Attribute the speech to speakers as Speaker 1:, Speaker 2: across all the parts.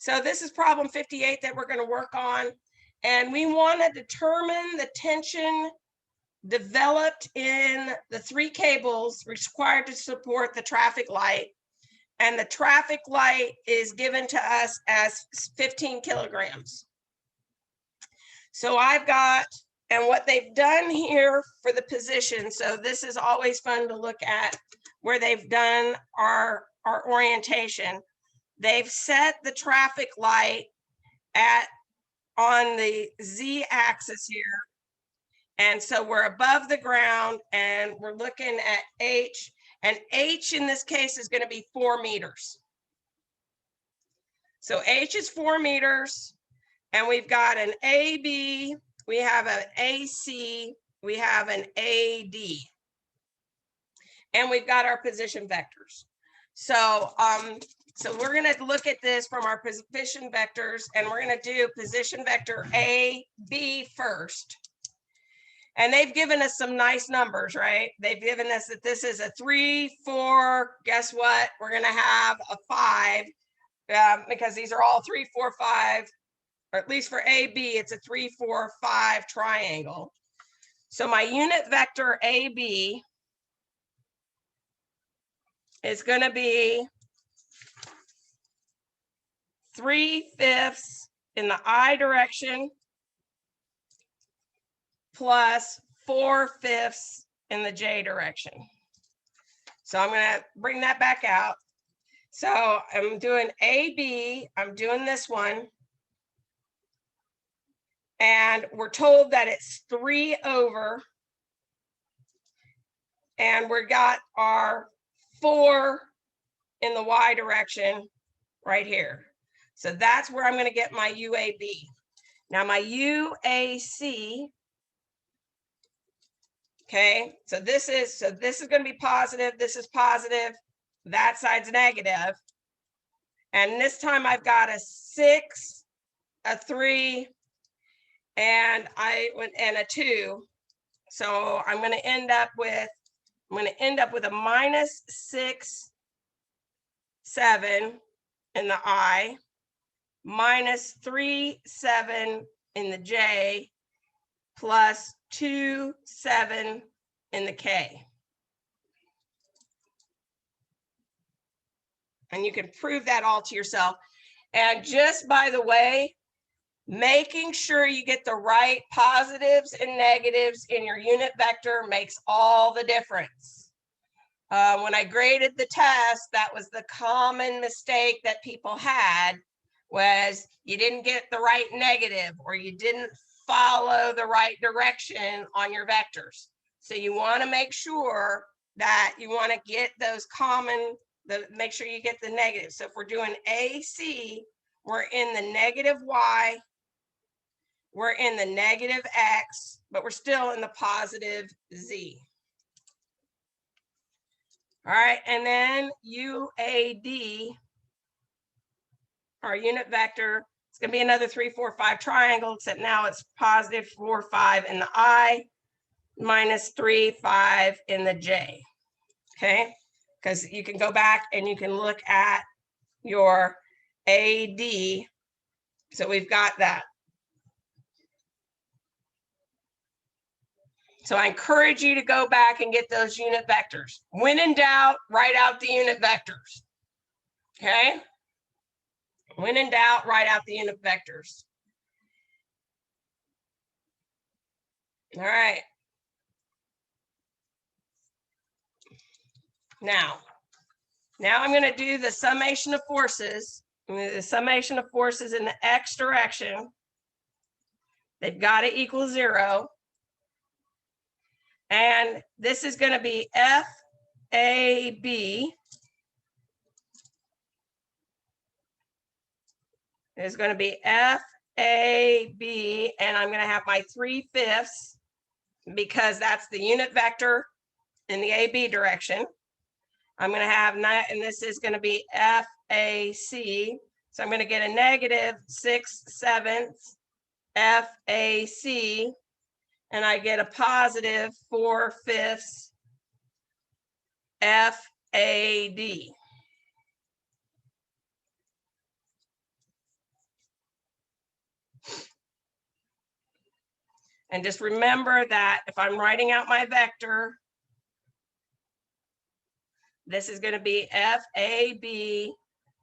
Speaker 1: So this is problem 58 that we're going to work on. And we want to determine the tension developed in the 3 cables required to support the traffic light. And the traffic light is given to us as 15 kilograms. So I've got, and what they've done here for the position, so this is always fun to look at where they've done our orientation. They've set the traffic light on the Z-axis here. And so we're above the ground and we're looking at H, and H in this case is going to be 4 meters. So H is 4 meters, and we've got an AB, we have an AC, we have an AD, and we've got our position vectors. So we're going to look at this from our position vectors, and we're going to do position vector AB first. And they've given us some nice numbers, right? They've given us that this is a 3, 4, guess what? We're going to have a 5 because these are all 3, 4, 5, or at least for AB, it's a 3, 4, 5 triangle. So my unit vector AB is going to be 3/5 in the I direction plus 4/5 in the J direction. So I'm going to bring that back out. So I'm doing AB, I'm doing this one. And we're told that it's 3 over. And we got our 4 in the Y direction right here. So that's where I'm going to get my UAB. Now my UAC, okay, so this is going to be positive, this is positive, that side's negative. And this time I've got a 6, a 3, and a 2. So I'm going to end up with a -6, 7 in the I, -3, 7 in the J, plus 2, 7 in the K. And you can prove that all to yourself. And just by the way, making sure you get the right positives and negatives in your unit vector makes all the difference. When I graded the test, that was the common mistake that people had, was you didn't get the right negative, or you didn't follow the right direction on your vectors. So you want to make sure that you want to get those make sure you get the negative. So if we're doing AC, we're in the negative Y, we're in the negative X, but we're still in the positive Z. All right, and then UAD, our unit vector, it's going to be another 3, 4, 5 triangle, except now it's positive 4, 5 in the I, -3, 5 in the J. Okay, because you can go back and you can look at your AD. So we've got that. So I encourage you to go back and get those unit vectors. When in doubt, write out the unit vectors. Okay? When in doubt, write out the unit vectors. All right. Now I'm going to do the summation of forces. The summation of forces in the X direction. They've got to equal 0. And this is going to be FAB is going to be FAB, and I'm going to have my 3/5 because that's the unit vector in the AB direction. I'm going to have, and this is going to be FAC. So I'm going to get a -6/7 FAC, and I get a positive 4/5 FAD. And just remember that if I'm writing out my vector, this is going to be FAB,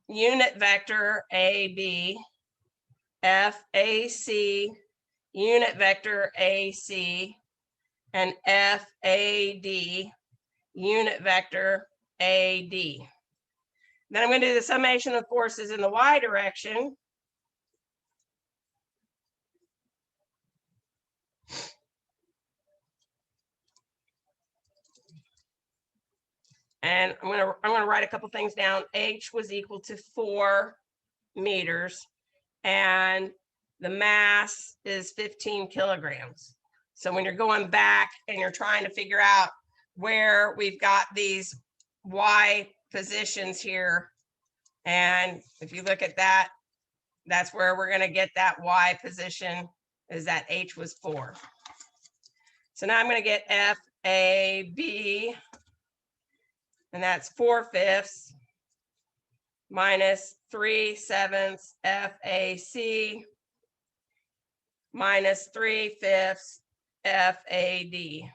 Speaker 1: unit vector AB, FAC, unit vector AC, and FAD, unit vector AD. Then I'm going to do the summation of forces in the y direction. And I'm going to write a couple things down. H was equal to 4 meters, and the mass is 15 kilograms. So when you're going back and you're trying to figure out where we've got these y positions here, and if you look at that, that's where we're going to get that y position, is that H was 4. So now I'm going to get FAB, and that's 4/5 minus 3/7 FAC minus 3/5 FAD.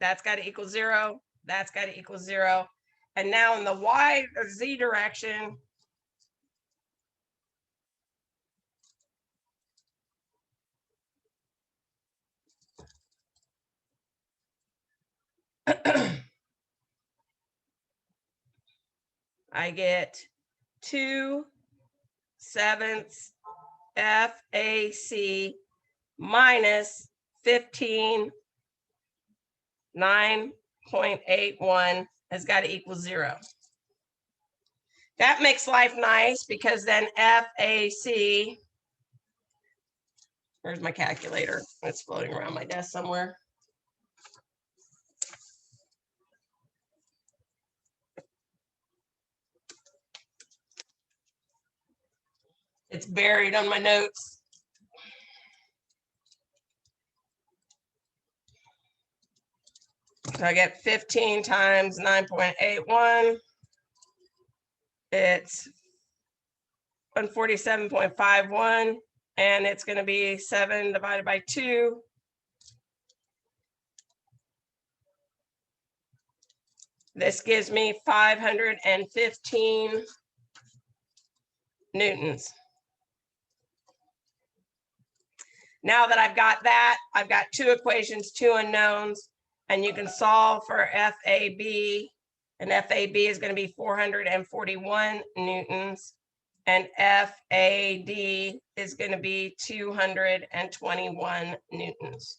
Speaker 1: That's got to equal 0. That's got to equal 0. And now in the y or z direction, I get 2/7 FAC minus 15, 9.81 has got to equal 0. That makes life nice because then FAC, where's my calculator? It's floating around my desk somewhere. It's buried on my notes. So I get 15 times 9.81. It's 147.51, and it's going to be 7 divided by 2. This gives me 515 newtons. Now that I've got that, I've got 2 equations, 2 unknowns, and you can solve for FAB, and FAB is going to be 441 newtons, and FAD is going to be 221 newtons.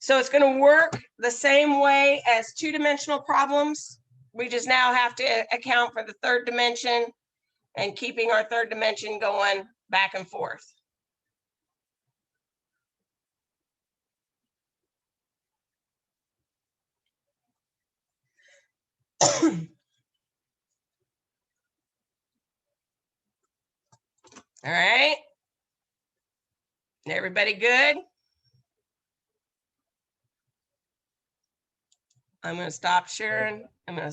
Speaker 1: So it's going to work the same way as 2-dimensional problems. We just now have to account for the 3rd dimension and keeping our 3rd dimension going back and forth. All right. Everybody good? I'm going to stop sharing. I'm going to